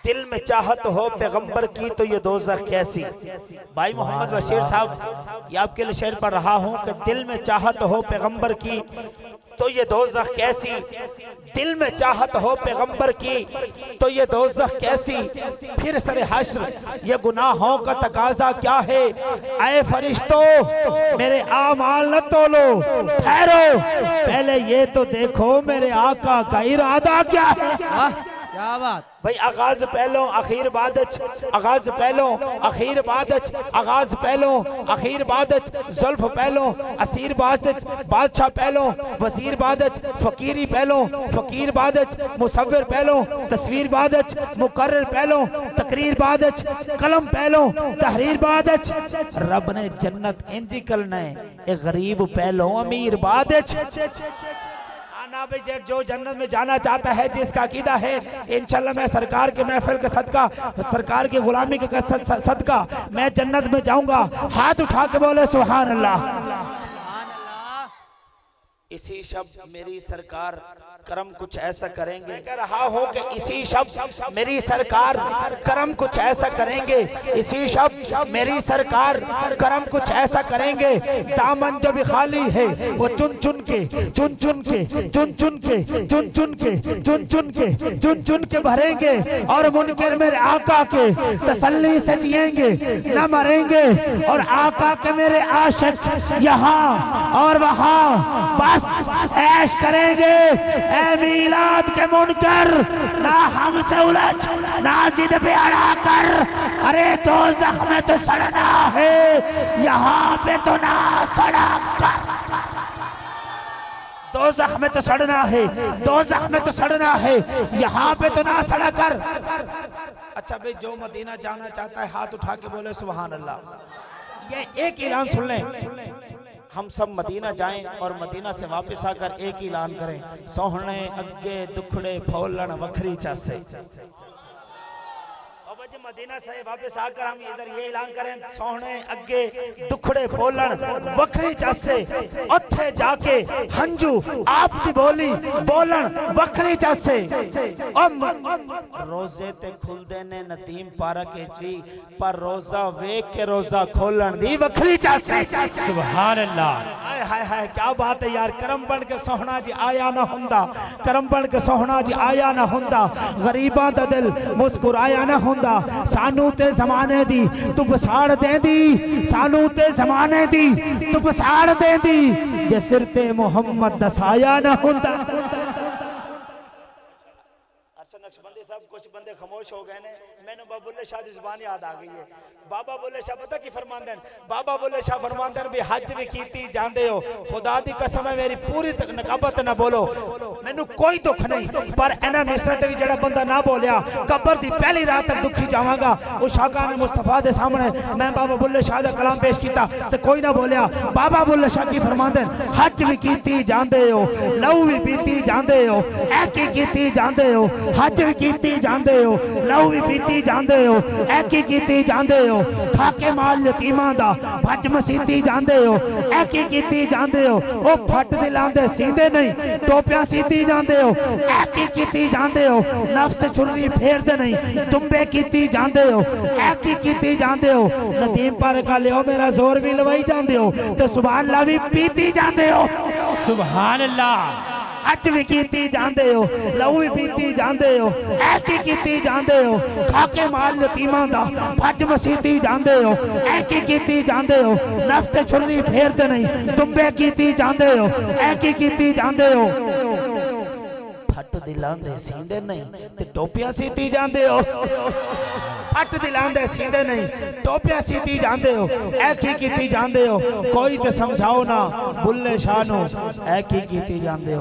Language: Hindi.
दिल में चाहत हो पैगंबर की तो ये दोज़ख कैसी। भाई मोहम्मद बशीर साहब, ये आपके लिए शेर पढ़ रहा हूँ कि दिल में चाहत हो पैगंबर की तो ये दोज़ख कैसी, दिल में चाहत हो पैगंबर की तो ये दोज़ख कैसी। फिर सरे हश्र ये गुनाहों का तकाजा क्या है, आए फरिश्तों मेरे आमाल न तोलो, ठहरो पहले ये तो देखो मेरे आका का इरादा क्या है। क्या बात भाई आगाज पहलो आखिर बादच, आगाज पहलो आखिर बादच, आगाज पहलो आखिर बादच, जुल्फ पहलो असीर बादच, बादशाह पहलो वजीर बादच, फकीरी पहलो फकीर बादच, मुसव्विर पहलो तस्वीर बादच, मुकर्रर पहलो तकरीर बादच, कलम पहलो तहरीर बादच। रब ने जन्नत इंजी करना है, एक गरीब पहलो अमीर बादच। जो जन्नत में जाना चाहता है, जिसका अकीदा है इंशाल्लाह मैं सरकार के महफिल के सदका, सरकार की गुलामी के सदका मैं जन्नत में जाऊंगा, हाथ उठा के बोले सुभान अल्लाह। इसी शब्द मेरी सरकार करम कुछ ऐसा करेंगे, कह रहा हूँ कि इसी शब्द मेरी सरकार करम कुछ ऐसा करेंगे, इसी शब्द मेरी सरकार करम कुछ ऐसा करेंगे। दामन जब खाली है वो चुन चुन के चुन चुन के चुन चुन के चुन चुन के चुन चुन के चुन चुन के भरेंगे और मुनकर मेरे आका के तसल्ली से जिएंगे न मरेंगे। और आका के मेरे आशिक यहाँ और वहाँ बस ऐश करेंगे। ऐ मीलाद के मुनकर ना हमसे उलझ ना जिद पे अड़ा कर, अरे दोज़ख में तो सड़ना है यहाँ पे तो ना सड़ा कर। दोज़ख में तो सड़ना है, दोज़ख में तो सड़ना है यहाँ पे तो ना सड़ा कर। अच्छा भाई जो मदीना जाना चाहता है हाथ उठा के बोले सुभान अल्लाह। ये एक ऐलान सुन लें, हम सब मदीना जाएं और मदीना से वापस आकर एक ही ऐलान करें, सोहने अगे दुखड़े फोलन वखरी चासे। मदीना से वापस आकर हम इधर ये ऐलान करें, सोहने अगे दुखड़े फोलन वखरी चासे, उत्थे जाके हंजू आप दी बोली बोलन वखरी चासे। रोजे ते खुलदे ने नदीम पारक जी, पर रोजा वेख के रोजा खोलन दी वखरी चासे। सुभान अल्लाह। हाय हाय हाय क्या बात है यार। करम बन के सोहना जी आया ना हुंदा, करम बन के सोहना जी आया ना हुंदा, गरीबां दा दिल मुस्कुराया ना हुंदा। सानू ते जमाने दी तू बसाड़ देंदी, सानू ते जमाने दी तू बसाड़ देंदी, जे सिर ते मोहम्मद दसाया ना हुंदा। नक्शबंदी साहब कुछ बंदे खामोश हो गए ने, मैंने बाबा बुल्ले शाह की जुबान याद आ गई है। बाबा बुल्ले शाह पता की फरमांदे, बाबा बुल्ले शाह फरमांदे भी हज भी कीती जांदे हो, खुदा दी कसम है मेरी पूरी नकाबत ना बोलो, मैनू कोई दुख नहीं, पर इन्हां मिसरां ते भी जेड़ा बंदा ना बोलिया कब्र दी पहली रात तक दुखी जावांगा। उस शाका ने मुस्तफा दे सामने मैं बाबा बुल्ले शाह दा कलाम पेश किया ते कोई ना बोलिया। बाबा बुल्ले शाह की फरमांदे हज भी कीती जांदे हो, लहू भी पीती जांदे हो, ऐ की कीती जांदे हो, हज भी कीती जांदे हो, लहू भी पीती जांदे हो, ऐ की कीती जांदे हो, खाके माल यतीमां दा भज मसीती जांदे हो, ऐ की कीती जांदे हो, ओ फट दिलांदे सींदे नहीं टोपियां सीती जांदे हो, ऐ की कीती जांदे हो, नफ्स छुरी फेरदे नहीं तुम्बे कीती जांदे हो, ऐ की कीती जांदे हो, नदीम पर का लियो मेरा जोर भी लवाई जांदे हो, ते सुभान अल्लाह भी पीती जांदे हो। सुभान अल्लाह। हज भी कीती जांदे हो, लहू भी पीती जांदे हो, ऐकी कीती जांदे हो, खाके माल यतीमां दा भज मसीती जांदे हो, ऐकी कीती जांदे हो, नफ्स ते छुरी फेरदे नहीं तुम्बे कीती जांदे हो, ऐकी कीती जांदे हो, फट दिलांदे सींदे नहीं ते टोपियां सीती जांदे हो, फट दिलांदे सींदे नहीं टोपियां सीती जांदे हो, ऐकी कीती जांदे हो। कोई ते समझाओ ना बुल्ले शाह नू ऐकी कीती जांदे हो।